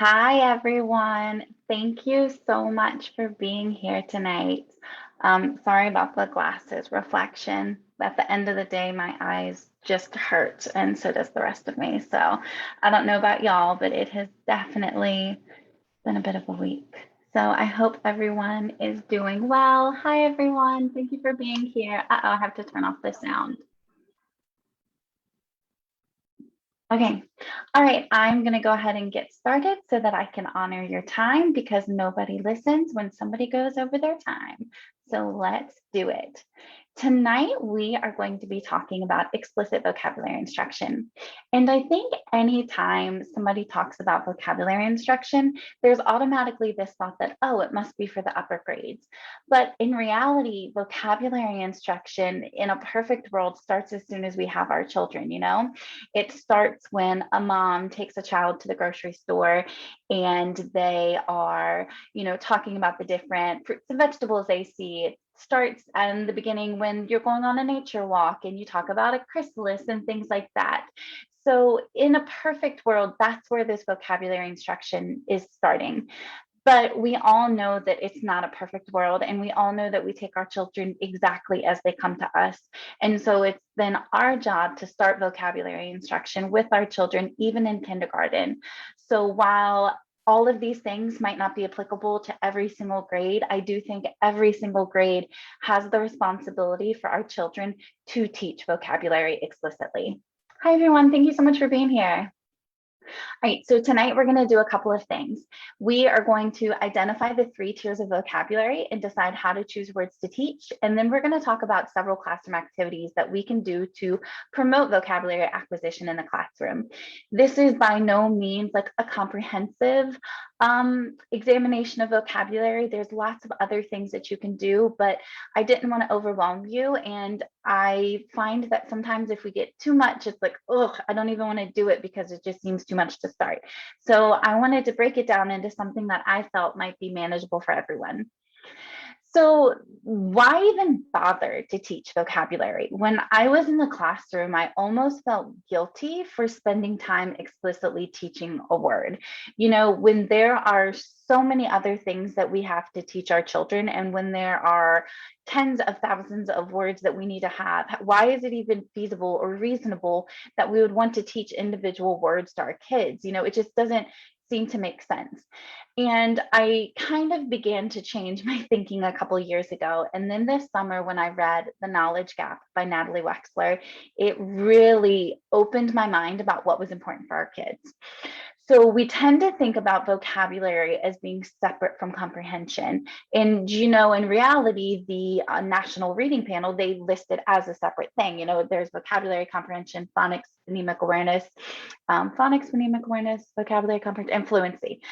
Hi, everyone. Thank you so much for being here tonight. Sorry about the glasses reflection. At the end of the day, my eyes just hurt, and so does the rest of me. So I don't know about y'all, but it has definitely been a bit of a week. So I hope everyone is doing well. Hi, everyone. Thank you for being here. Uh-oh, I have to turn off the sound. Okay. All right. I'm going to go ahead and get started so that I can honor your time because nobody listens when somebody goes over their time. So let's do it. Tonight, we are going to be talking about explicit vocabulary instruction. And I think anytime somebody talks about vocabulary instruction, there's automatically this thought that, oh, it must be for the upper grades. But in reality, vocabulary instruction in a perfect world starts as soon as we have our children, It starts when a mom takes a child to the grocery store and they are, talking about the different fruits and vegetables they see. It starts in the beginning when you're going on a nature walk and you talk about a chrysalis and things like that. So in a perfect world, that's where this vocabulary instruction is starting. But we all know that it's not a perfect world, and we all know that we take our children exactly as they come to us. And so it's then our job to start vocabulary instruction with our children, even in kindergarten. So while all of these things might not be applicable to every single grade, I do think every single grade has the responsibility for our children to teach vocabulary explicitly. Hi, everyone. Thank you so much for being here. All right, so tonight we're going to do a couple of things. We are going to identify the 3 tiers of vocabulary and decide how to choose words to teach. And then we're going to talk about several classroom activities that we can do to promote vocabulary acquisition in the classroom. This is by no means like a comprehensive examination of vocabulary. There's lots of other things that you can do, but I didn't want to overwhelm you. And I find that sometimes if we get too much, it's like, oh, I don't even want to do it because it just seems too much to start. So I wanted to break it down into something that I felt might be manageable for everyone. So, why even bother to teach vocabulary? When I was in the classroom, I almost felt guilty for spending time explicitly teaching a word. When there are so many other things that we have to teach our children, and when there are tens of thousands of words that we need to have, why is it even feasible or reasonable that we would want to teach individual words to our kids? It just doesn't seem to make sense. And I kind of began to change my thinking a couple of years ago. And then this summer, when I read The Knowledge Gap by Natalie Wexler, it really opened my mind about what was important for our kids. So we tend to think about vocabulary as being separate from comprehension. And, in reality, the National Reading Panel, they list it as a separate thing. There's vocabulary comprehension, phonics, phonemic awareness, vocabulary comprehension, and fluency.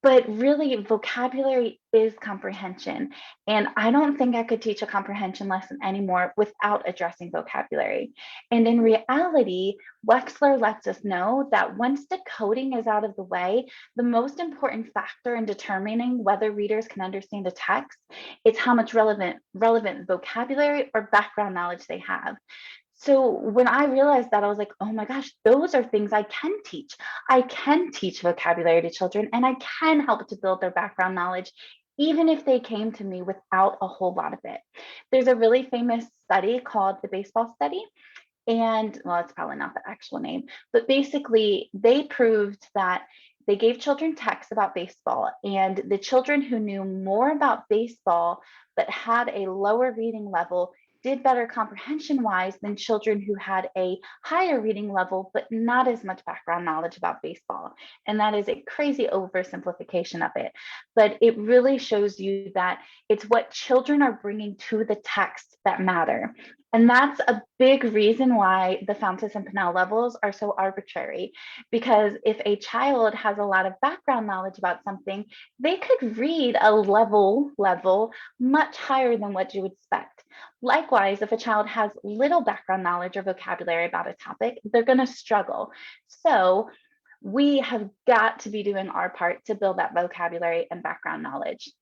But really, vocabulary is comprehension. And I don't think I could teach a comprehension lesson anymore without addressing vocabulary. And in reality, Wexler lets us know that once decoding is out of the way, the most important factor in determining whether readers can understand a text is how much relevant vocabulary or background knowledge they have. So when I realized that, I was like, oh my gosh, those are things I can teach. I can teach vocabulary to children, and I can help to build their background knowledge, even if they came to me without a whole lot of it. There's a really famous study called the baseball study. And well, it's probably not the actual name, but basically they proved that they gave children texts about baseball, and the children who knew more about baseball but had a lower reading level did better comprehension wise than children who had a higher reading level but not as much background knowledge about baseball. And that is a crazy oversimplification of it, but it really shows you that it's what children are bringing to the text that matter. And that's a big reason why the Fountas and Pinnell levels are so arbitrary, because if a child has a lot of background knowledge about something, they could read a level much higher than what you would expect. Likewise, if a child has little background knowledge or vocabulary about a topic, they're going to struggle. So we have got to be doing our part to build that vocabulary and background knowledge.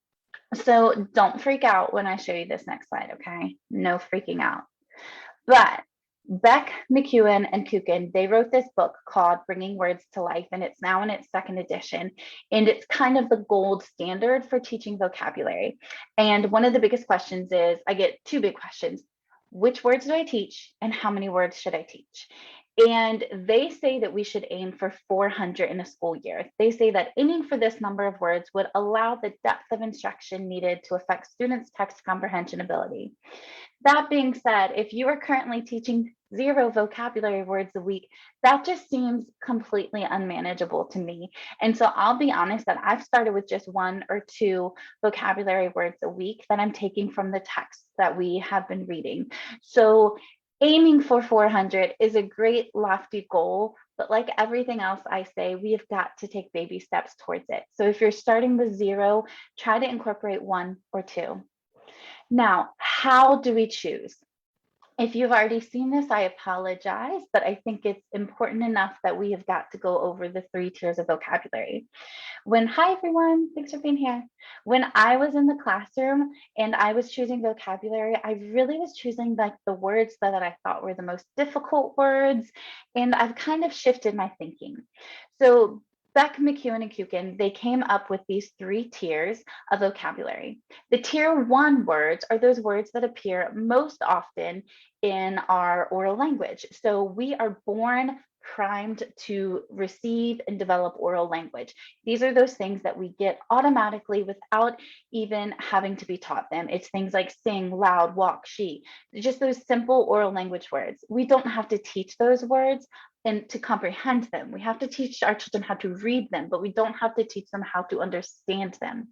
So don't freak out when I show you this next slide, okay? No freaking out. But Beck, McEwen, and Kukin, they wrote this book called Bringing Words to Life, and it's now in its second edition. And it's kind of the gold standard for teaching vocabulary. And one of the biggest questions is, I get two big questions. Which words do I teach, and how many words should I teach? And they say that we should aim for 400 in a school year. They say that aiming for this number of words would allow the depth of instruction needed to affect students' text comprehension ability. That being said, if you are currently teaching 0 vocabulary words a week, that just seems completely unmanageable to me. And so I'll be honest that I've started with just 1 or 2 vocabulary words a week that I'm taking from the texts that we have been reading. So aiming for 400 is a great lofty goal, but like everything else I say, we have got to take baby steps towards it. So if you're starting with 0, try to incorporate 1 or 2. Now, how do we choose? If you've already seen this, I apologize, but I think it's important enough that we have got to go over the 3 tiers of vocabulary. Hi everyone, thanks for being here. When I was in the classroom and I was choosing vocabulary, I really was choosing like the words that I thought were the most difficult words. And I've kind of shifted my thinking. So Beck, McEwen, and Kukin, they came up with these 3 tiers of vocabulary. The tier 1 words are those words that appear most often in our oral language. So we are born primed to receive and develop oral language. These are those things that we get automatically without even having to be taught them. It's things like sing, loud, walk, she, just those simple oral language words. We don't have to teach those words and to comprehend them. We have to teach our children how to read them, but we don't have to teach them how to understand them.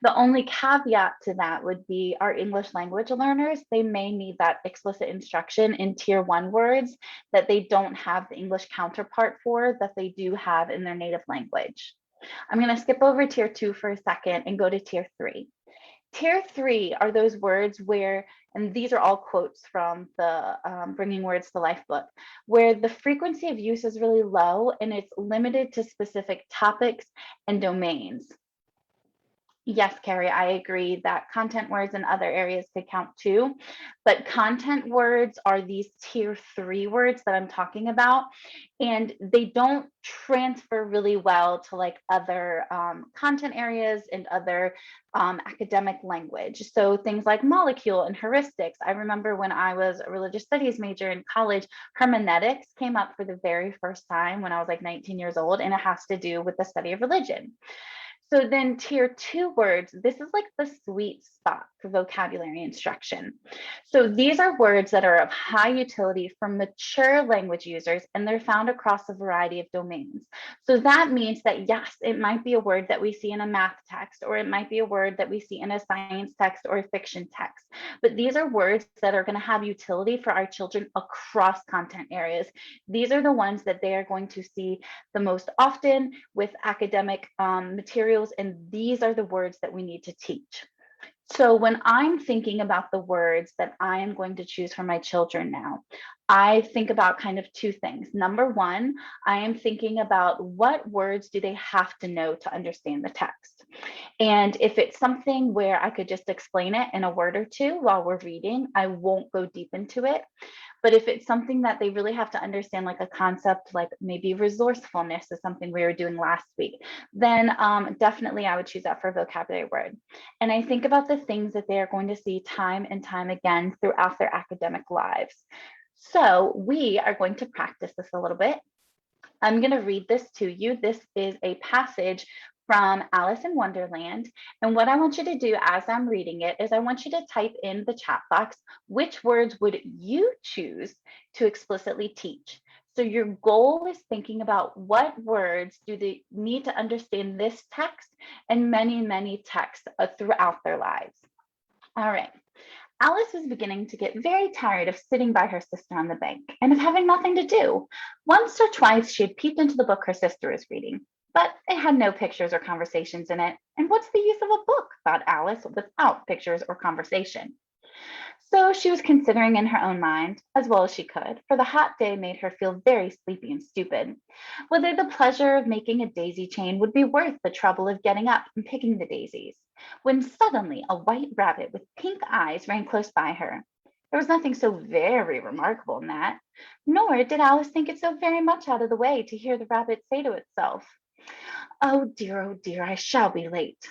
The only caveat to that would be our English language learners. They may need that explicit instruction in tier 1 words that they don't have the English counterpart for that they do have in their native language. I'm going to skip over tier 2 for a second and go to tier 3. Tier 3 are those words where, and these are all quotes from the Bringing Words to Life book, where the frequency of use is really low and it's limited to specific topics and domains. Yes, Carrie, I agree that content words in other areas could count too, but content words are these tier 3 words that I'm talking about, and they don't transfer really well to like other content areas and other academic language. So things like molecule and heuristics. I remember when I was a religious studies major in college, hermeneutics came up for the very first time when I was like 19 years old, and it has to do with the study of religion. So then tier 2 words, this is like the sweet spot for vocabulary instruction. So these are words that are of high utility for mature language users, and they're found across a variety of domains. So that means that yes, it might be a word that we see in a math text, or it might be a word that we see in a science text or a fiction text. But these are words that are going to have utility for our children across content areas. These are the ones that they are going to see the most often with academic materials, and these are the words that we need to teach. So when I'm thinking about the words that I am going to choose for my children now, I think about kind of 2 things. Number 1, I am thinking about what words do they have to know to understand the text. And if it's something where I could just explain it in a word or 2 while we're reading, I won't go deep into it. But if it's something that they really have to understand, like a concept, like maybe resourcefulness is something we were doing last week, then definitely I would choose that for a vocabulary word. And I think about the things that they are going to see time and time again throughout their academic lives. So we are going to practice this a little bit. I'm going to read this to you. This is a passage from Alice in Wonderland. And what I want you to do as I'm reading it is I want you to type in the chat box, which words would you choose to explicitly teach? So your goal is thinking about what words do they need to understand this text and many, many texts throughout their lives. All right. Alice was beginning to get very tired of sitting by her sister on the bank and of having nothing to do. Once or twice she had peeped into the book her sister was reading, but it had no pictures or conversations in it. And what's the use of a book, thought Alice, without pictures or conversation? So she was considering in her own mind, as well as she could, for the hot day made her feel very sleepy and stupid, whether the pleasure of making a daisy chain would be worth the trouble of getting up and picking the daisies, when suddenly a white rabbit with pink eyes ran close by her. There was nothing so very remarkable in that, nor did Alice think it so very much out of the way to hear the rabbit say to itself, oh dear, I shall be late.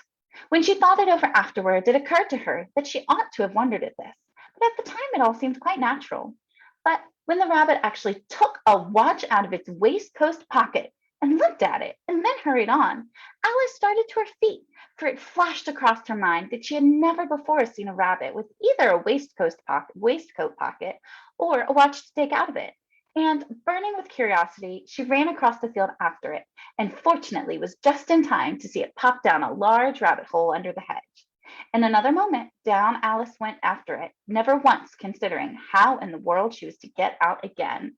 When she thought it over afterwards, it occurred to her that she ought to have wondered at this, but at the time it all seemed quite natural. But when the rabbit actually took a watch out of its waistcoat pocket and looked at it and then hurried on, Alice started to her feet, for it flashed across her mind that she had never before seen a rabbit with either a waistcoat pocket or a watch to take out of it. And burning with curiosity, she ran across the field after it, and fortunately was just in time to see it pop down a large rabbit hole under the hedge. In another moment, down Alice went after it, never once considering how in the world she was to get out again.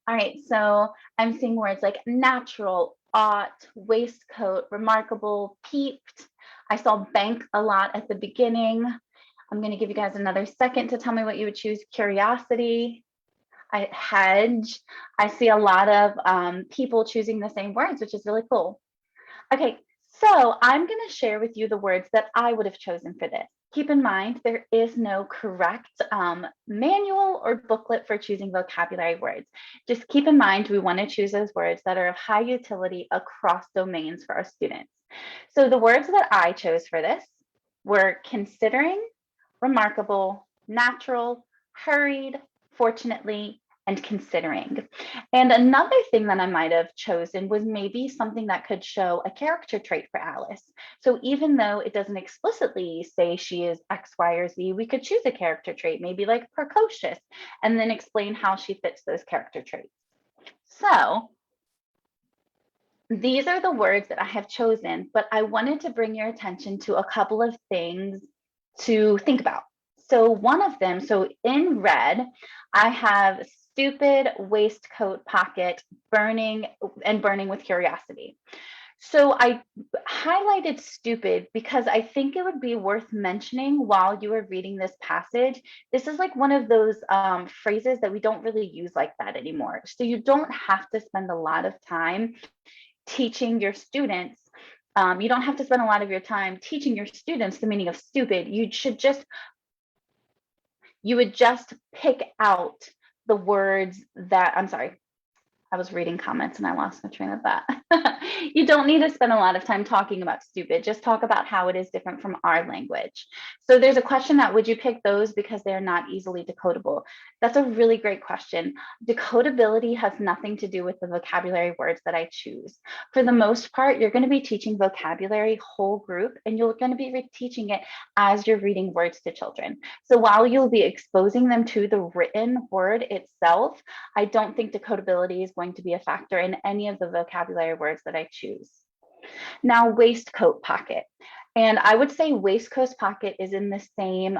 All right, so I'm seeing words like natural, ought, waistcoat, remarkable, peeped. I saw bank a lot at the beginning. I'm going to give you guys another second to tell me what you would choose. Curiosity, hedge. I see a lot of people choosing the same words, which is really cool. Okay, so I'm going to share with you the words that I would have chosen for this. Keep in mind, there is no correct manual or booklet for choosing vocabulary words. Just keep in mind, we want to choose those words that are of high utility across domains for our students. So the words that I chose for this were considering, remarkable, natural, hurried, fortunately, and considering. And another thing that I might have chosen was maybe something that could show a character trait for Alice. So even though it doesn't explicitly say she is X, Y, or Z, we could choose a character trait, maybe like precocious, and then explain how she fits those character traits. So these are the words that I have chosen, but I wanted to bring your attention to a couple of things to think about. So one of them, so in red, I have stupid, waistcoat pocket, burning with curiosity. So I highlighted stupid because I think it would be worth mentioning while you are reading this passage. This is like one of those phrases that we don't really use like that anymore. So you don't have to spend a lot of time teaching your students. You don't have to spend a lot of your time teaching your students the meaning of stupid. You would just pick out the words that, I'm sorry, I was reading comments and I lost my train of thought. You don't need to spend a lot of time talking about stupid. Just talk about how it is different from our language. So there's a question that would you pick those because they're not easily decodable? That's a really great question. Decodability has nothing to do with the vocabulary words that I choose. For the most part, you're going to be teaching vocabulary whole group, and you're going to be teaching it as you're reading words to children. So while you'll be exposing them to the written word itself, I don't think decodability is going to be a factor in any of the vocabulary words that I choose. Now, waistcoat pocket. And I would say waistcoat pocket is in the same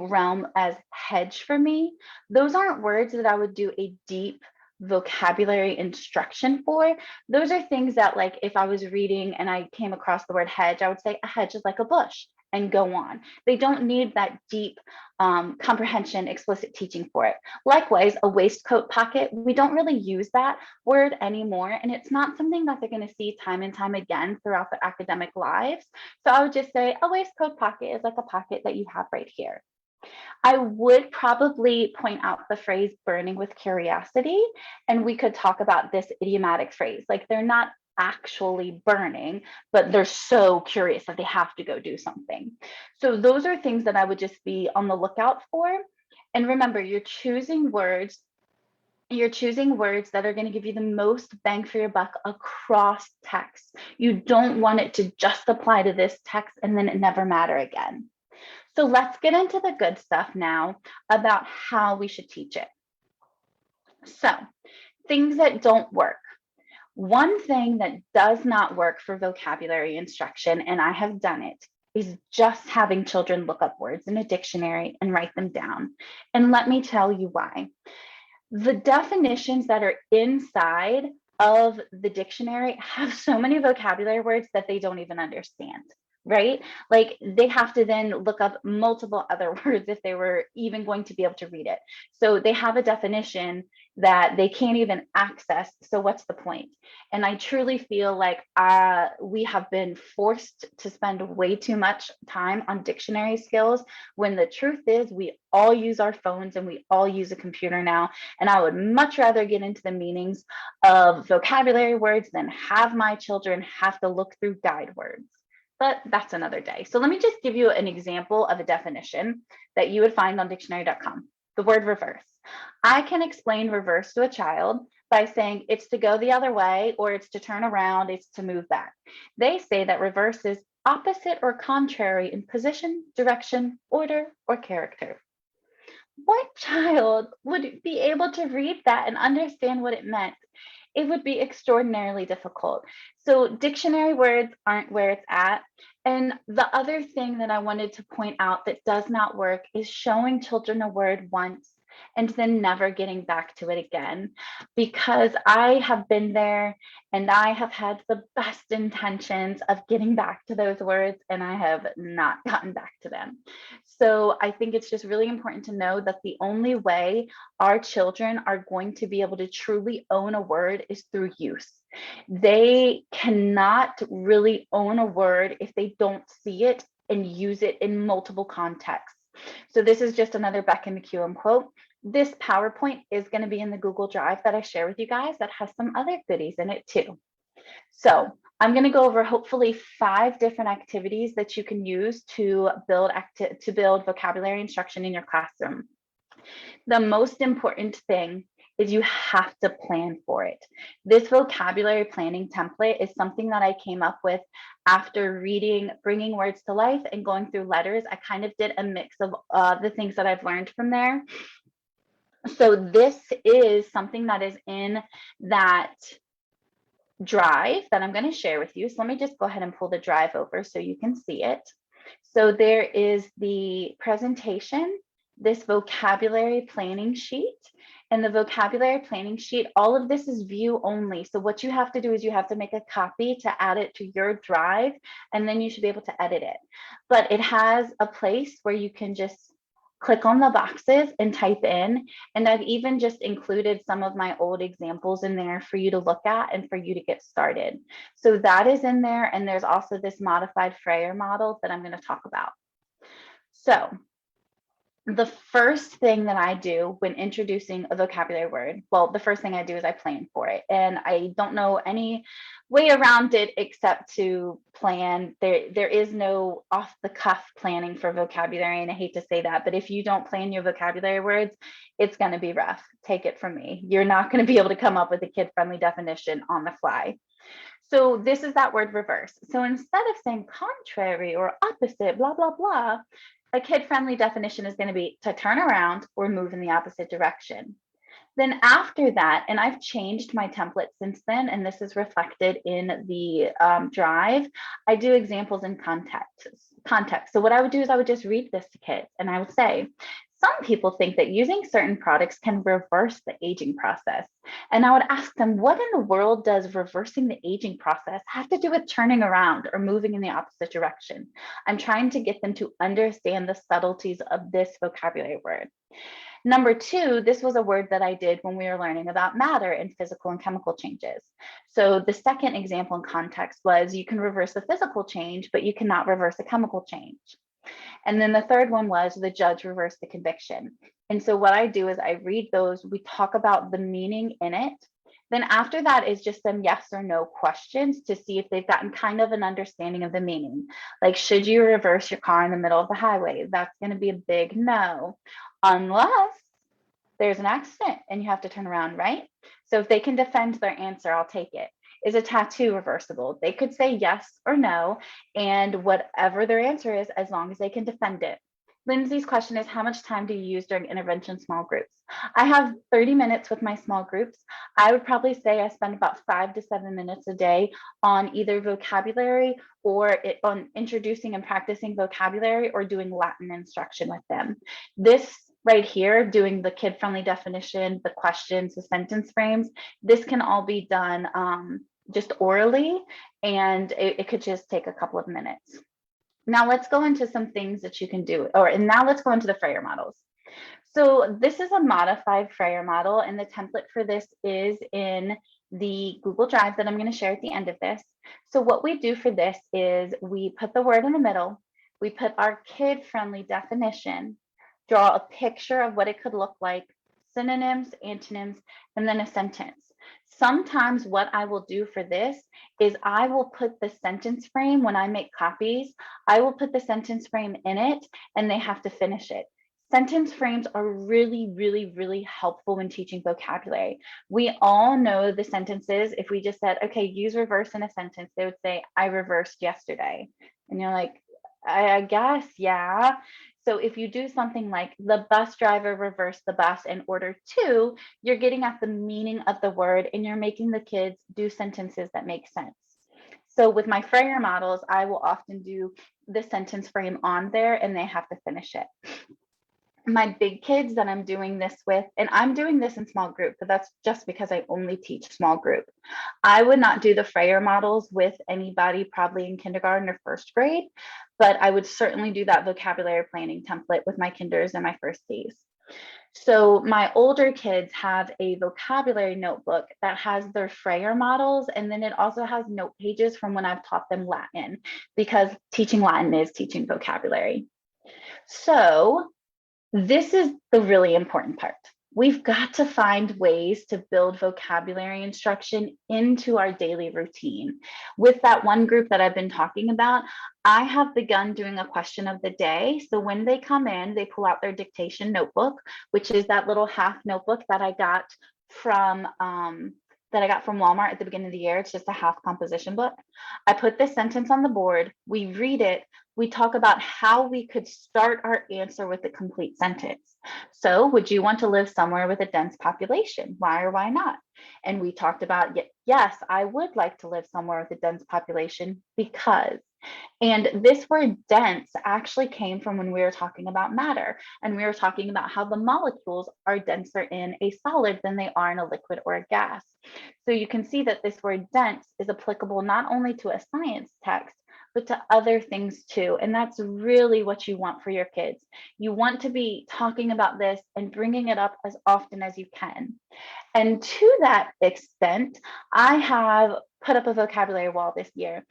realm as hedge for me. Those aren't words that I would do a deep vocabulary instruction for. Those are things that, like, if I was reading and I came across the word hedge, I would say a hedge is like a bush and go on. They don't need that deep comprehension, explicit teaching for it. Likewise, a waistcoat pocket, we don't really use that word anymore, and it's not something that they're going to see time and time again throughout their academic lives. So I would just say a waistcoat pocket is like a pocket that you have right here. I would probably point out the phrase burning with curiosity, and we could talk about this idiomatic phrase. Like, they're not actually burning, but they're so curious that they have to go do something. So those are things that I would just be on the lookout for. And remember, you're choosing words that are going to give you the most bang for your buck across text. You don't want it to just apply to this text and then it never matter again. So let's get into the good stuff now about how we should teach it. So, things that don't work. One thing that does not work for vocabulary instruction, and I have done it, is just having children look up words in a dictionary and write them down. And let me tell you why. The definitions that are inside of the dictionary have so many vocabulary words that they don't even understand. right? Like they have to then look up multiple other words if they were even going to be able to read it. So they have a definition that they can't even access. So what's the point? And I truly feel like we have been forced to spend way too much time on dictionary skills when the truth is we all use our phones and we all use a computer now. And I would much rather get into the meanings of vocabulary words than have my children have to look through guide words. But that's another day. So let me just give you an example of a definition that you would find on dictionary.com. The word reverse. I can explain reverse to a child by saying it's to go the other way, or it's to turn around, it's to move back. They say that reverse is opposite or contrary in position, direction, order, or character. What child would be able to read that and understand what it meant? It would be extraordinarily difficult. So dictionary words aren't where it's at. And the other thing that I wanted to point out that does not work is showing children a word once and then never getting back to it again. Because I have been there and I have had the best intentions of getting back to those words and I have not gotten back to them. So I think it's just really important to know that the only way our children are going to be able to truly own a word is through use. They cannot really own a word if they don't see it and use it in multiple contexts. So this is just another Beck McEwen quote. This PowerPoint is going to be in the Google Drive that I share with you guys that has some other goodies in it too. So I'm going to go over hopefully 5 different activities that you can use to build vocabulary instruction in your classroom. The most important thing is you have to plan for it. This vocabulary planning template is something that I came up with after reading Bringing Words to Life and going through letters. I kind of did a mix of the things that I've learned from there. So this is something that is in that drive that I'm going to share with you. So let me just go ahead and pull the drive over so you can see it. So there is the presentation, this vocabulary planning sheet, and the vocabulary planning sheet, all of this is view only. So what you have to do is you have to make a copy to add it to your drive, and then you should be able to edit it. But it has a place where you can just click on the boxes and type in. And I've even just included some of my old examples in there for you to look at and for you to get started. So that is in there. And there's also this modified Freyer model that I'm going to talk about. So the first thing that I do when introducing a vocabulary word, well, the first thing I do is I plan for it. And I don't know any way around it except to plan. There is no off the cuff planning for vocabulary. And I hate to say that, but if you don't plan your vocabulary words, it's going to be rough. Take it from me. You're not going to be able to come up with a kid-friendly definition on the fly. So this is that word reverse. So instead of saying contrary or opposite, blah, blah, blah, a kid-friendly definition is going to be to turn around or move in the opposite direction. Then after that, and I've changed my template since then, and this is reflected in the drive, I do examples in context. So what I would do is I would just read this to kids and I would say, some people think that using certain products can reverse the aging process. And I would ask them, what in the world does reversing the aging process have to do with turning around or moving in the opposite direction? I'm trying to get them to understand the subtleties of this vocabulary word. Number 2, this was a word that I did when we were learning about matter and physical and chemical changes. So the second example in context was you can reverse a physical change, but you cannot reverse a chemical change. And then the third one was the judge reversed the conviction. And so what I do is I read those, we talk about the meaning in it. Then after that is just some yes or no questions to see if they've gotten kind of an understanding of the meaning. Like, should you reverse your car in the middle of the highway? That's going to be a big no, unless there's an accident and you have to turn around, right? So if they can defend their answer, I'll take it. Is a tattoo reversible? They could say yes or no, and whatever their answer is, as long as they can defend it. Lindsay's question is, how much time do you use during intervention small groups? I have 30 minutes with my small groups. I would probably say I spend about 5 to 7 minutes a day on either vocabulary or on introducing and practicing vocabulary or doing Latin instruction with them. This right here, doing the kid-friendly definition, the questions, the sentence frames, this can all be done just orally, and it could just take a couple of minutes. Now let's go into some things that you can do, and now let's go into the Frayer models. So this is a modified Frayer model, and the template for this is in the Google Drive that I'm going to share at the end of this. So what we do for this is we put the word in the middle, we put our kid-friendly definition, draw a picture of what it could look like, synonyms, antonyms, and then a sentence. Sometimes what I will do for this is I will put the sentence frame when I make copies, I will put the sentence frame in it and they have to finish it. Sentence frames are really, really, really helpful when teaching vocabulary. We all know the sentences. If we just said, okay, use reverse in a sentence, they would say, I reversed yesterday. And you're like, I guess, yeah. So if you do something like the bus driver reversed the bus in order to, you're getting at the meaning of the word and you're making the kids do sentences that make sense. So with my Frayer models, I will often do the sentence frame on there and they have to finish it. My big kids that I'm doing this with, and I'm doing this in small group, but that's just because I only teach small group. I would not do the Frayer models with anybody probably in kindergarten or first grade, but I would certainly do that vocabulary planning template with my kinders and my firsties. So my older kids have a vocabulary notebook that has their Frayer models, and then it also has note pages from when I've taught them Latin, because teaching Latin is teaching vocabulary. So this is the really important part. We've got to find ways to build vocabulary instruction into our daily routine. With that one group that I've been talking about, I have begun doing a question of the day. So when they come in, they pull out their dictation notebook, which is that little half notebook that I got from Walmart at the beginning of the year. It's just a half composition book. I put this sentence on the board, we read it, we talk about how we could start our answer with a complete sentence. So would you want to live somewhere with a dense population? Why or why not? And we talked about, yes, I would like to live somewhere with a dense population because. And this word dense actually came from when we were talking about matter, and we were talking about how the molecules are denser in a solid than they are in a liquid or a gas. So you can see that this word dense is applicable not only to a science text, but to other things too. And that's really what you want for your kids. You want to be talking about this and bringing it up as often as you can. And to that extent, I have put up a vocabulary wall this year.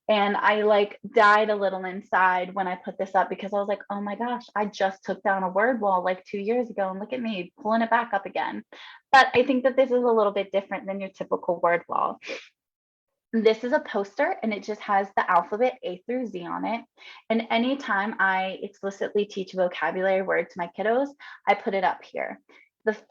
And I died a little inside when I put this up because I was like, oh my gosh, I just took down a word wall like 2 years ago and look at me pulling it back up again. But I think that this is a little bit different than your typical word wall. This is a poster and it just has the alphabet A through Z on it. And anytime I explicitly teach vocabulary words to my kiddos, I put it up here.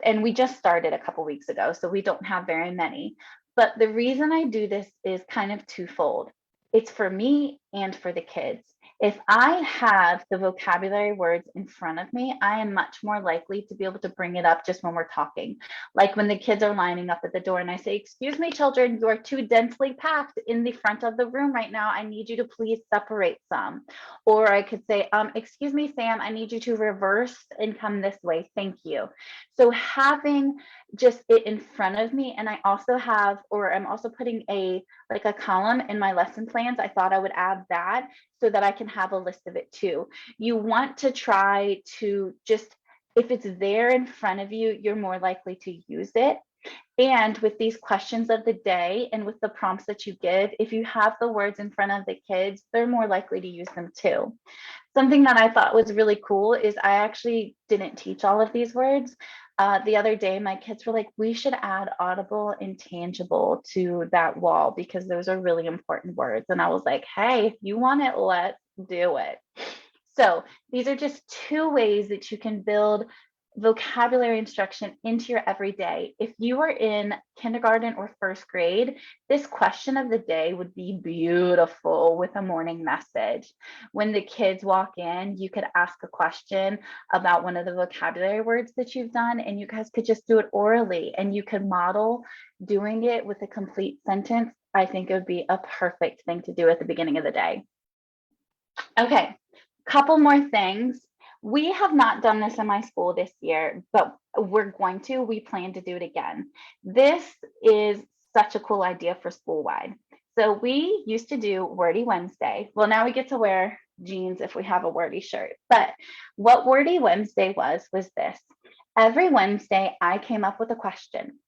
And we just started a couple weeks ago, so we don't have very many. But the reason I do this is kind of twofold. It's for me and for the kids. If I have the vocabulary words in front of me, I am much more likely to be able to bring it up just when we're talking. Like when the kids are lining up at the door and I say, excuse me, children, you are too densely packed in the front of the room right now. I need you to please separate some. Or I could say, excuse me, Sam, I need you to reverse and come this way. Thank you. So having just it in front of me, and I also have, or I'm also putting a column in my lesson plans. I thought I would add that so that I can have a list of it too. You want to try to just, if it's there in front of you, you're more likely to use it. And with these questions of the day and with the prompts that you give, if you have the words in front of the kids, they're more likely to use them too. Something that I thought was really cool is I actually didn't teach all of these words. The other day, my kids were like, we should add audible and tangible to that wall because those are really important words. And I was like, hey, if you want it, let's do it. So these are just two ways that you can build vocabulary instruction into your everyday. If you are in kindergarten or first grade, this question of the day would be beautiful with a morning message. When the kids walk in, you could ask a question about one of the vocabulary words that you've done, and you guys could just do it orally and you could model doing it with a complete sentence. I think it would be a perfect thing to do at the beginning of the day. Okay, couple more things. We have not done this in my school this year, but we're going to. We plan to do it again. This is such a cool idea for school-wide. So we used to do Wordy Wednesday. Well, now we get to wear jeans if we have a wordy shirt. But what Wordy Wednesday was this. Every Wednesday, I came up with a question.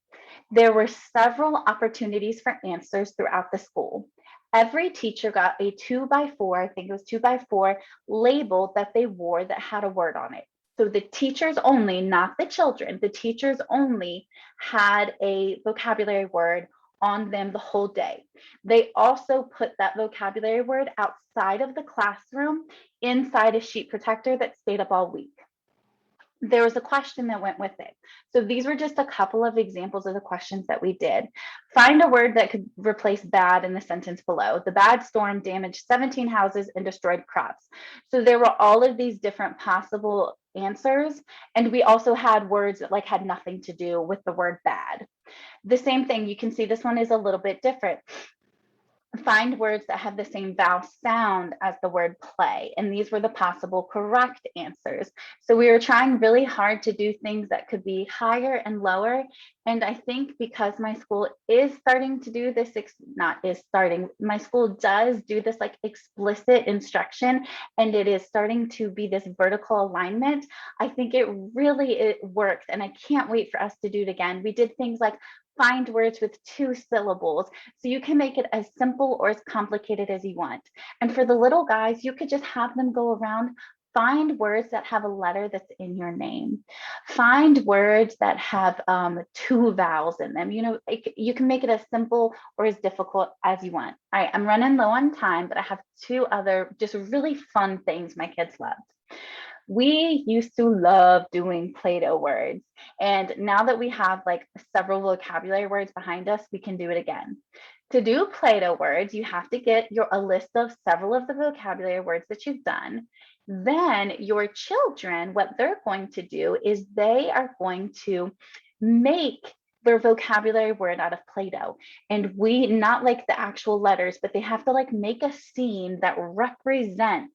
There were several opportunities for answers throughout the school. Every teacher got a 2x4, I think it was 2x4 label that they wore that had a word on it. So the teachers only, not the children, the teachers only had a vocabulary word on them the whole day. They also put that vocabulary word outside of the classroom inside a sheet protector that stayed up all week. There was a question that went with it. So these were just a couple of examples of the questions that we did. Find a word that could replace bad in the sentence below. The bad storm damaged 17 houses and destroyed crops. So there were all of these different possible answers. And we also had words that like had nothing to do with the word bad. The same thing, you can see this one is a little bit different. Find words that have the same vowel sound as the word play. And these were the possible correct answers. So we were trying really hard to do things that could be higher and lower. And I think because my school is starting to do this, my school does do this like explicit instruction, and it is starting to be this vertical alignment. I think it works, and I can't wait for us to do it again. We did things like find words with 2 syllables. So you can make it as simple or as complicated as you want. And for the little guys, you could just have them go around, find words that have a letter that's in your name. Find words that have 2 vowels in them. You know, you can make it as simple or as difficult as you want. All right, I'm running low on time, but I have 2 other just really fun things my kids loved. We used to love doing Play-Doh words. And now that we have like several vocabulary words behind us, we can do it again. To do Play-Doh words, you have to get a list of several of the vocabulary words that you've done. Then your children, what they're going to do is they are going to make their vocabulary word out of Play-Doh. And we, not like the actual letters, but they have to like make a scene that represents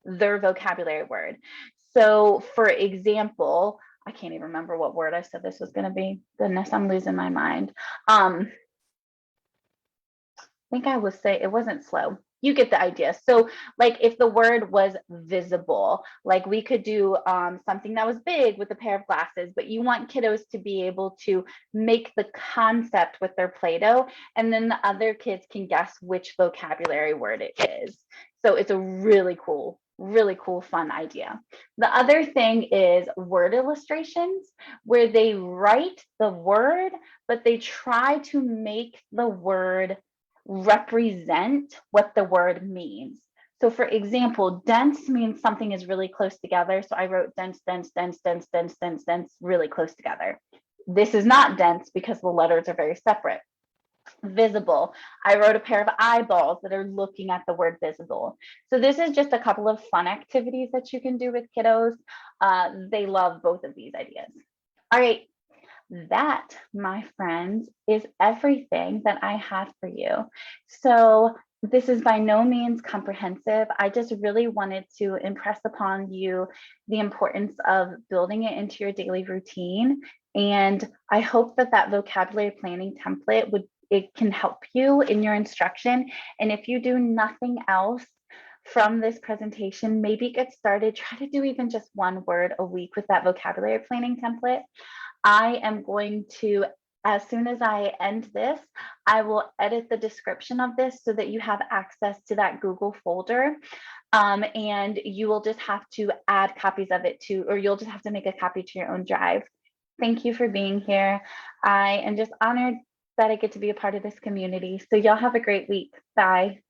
their vocabulary word. So for example, I can't even remember what word I said this was going to be. Goodness, I'm losing my mind. I think I would say it wasn't slow. You get the idea. So like if the word was visible, like we could do something that was big with a pair of glasses, but you want kiddos to be able to make the concept with their Play-Doh, and then the other kids can guess which vocabulary word it is. So it's a really cool, fun idea. The other thing is word illustrations, where they write the word, but they try to make the word represent what the word means. So for example, dense means something is really close together. So I wrote dense, dense, dense, dense, dense, dense, dense, really close together. This is not dense because the letters are very separate. Visible, I wrote a pair of eyeballs that are looking at the word visible. So this is just a couple of fun activities that you can do with kiddos. They love both of these ideas. All right, that, my friends, is everything that I have for you. So this is by no means comprehensive. I just really wanted to impress upon you the importance of building it into your daily routine. And I hope that that vocabulary planning template it can help you in your instruction. And if you do nothing else from this presentation, maybe get started, try to do even just 1 word a week with that vocabulary planning template. I am going to, as soon as I end this, I will edit the description of this so that you have access to that Google folder. And you will just have to add copies of it to, or you'll just have to make a copy to your own drive. Thank you for being here. I am just honored that I get to be a part of this community. So y'all have a great week. Bye.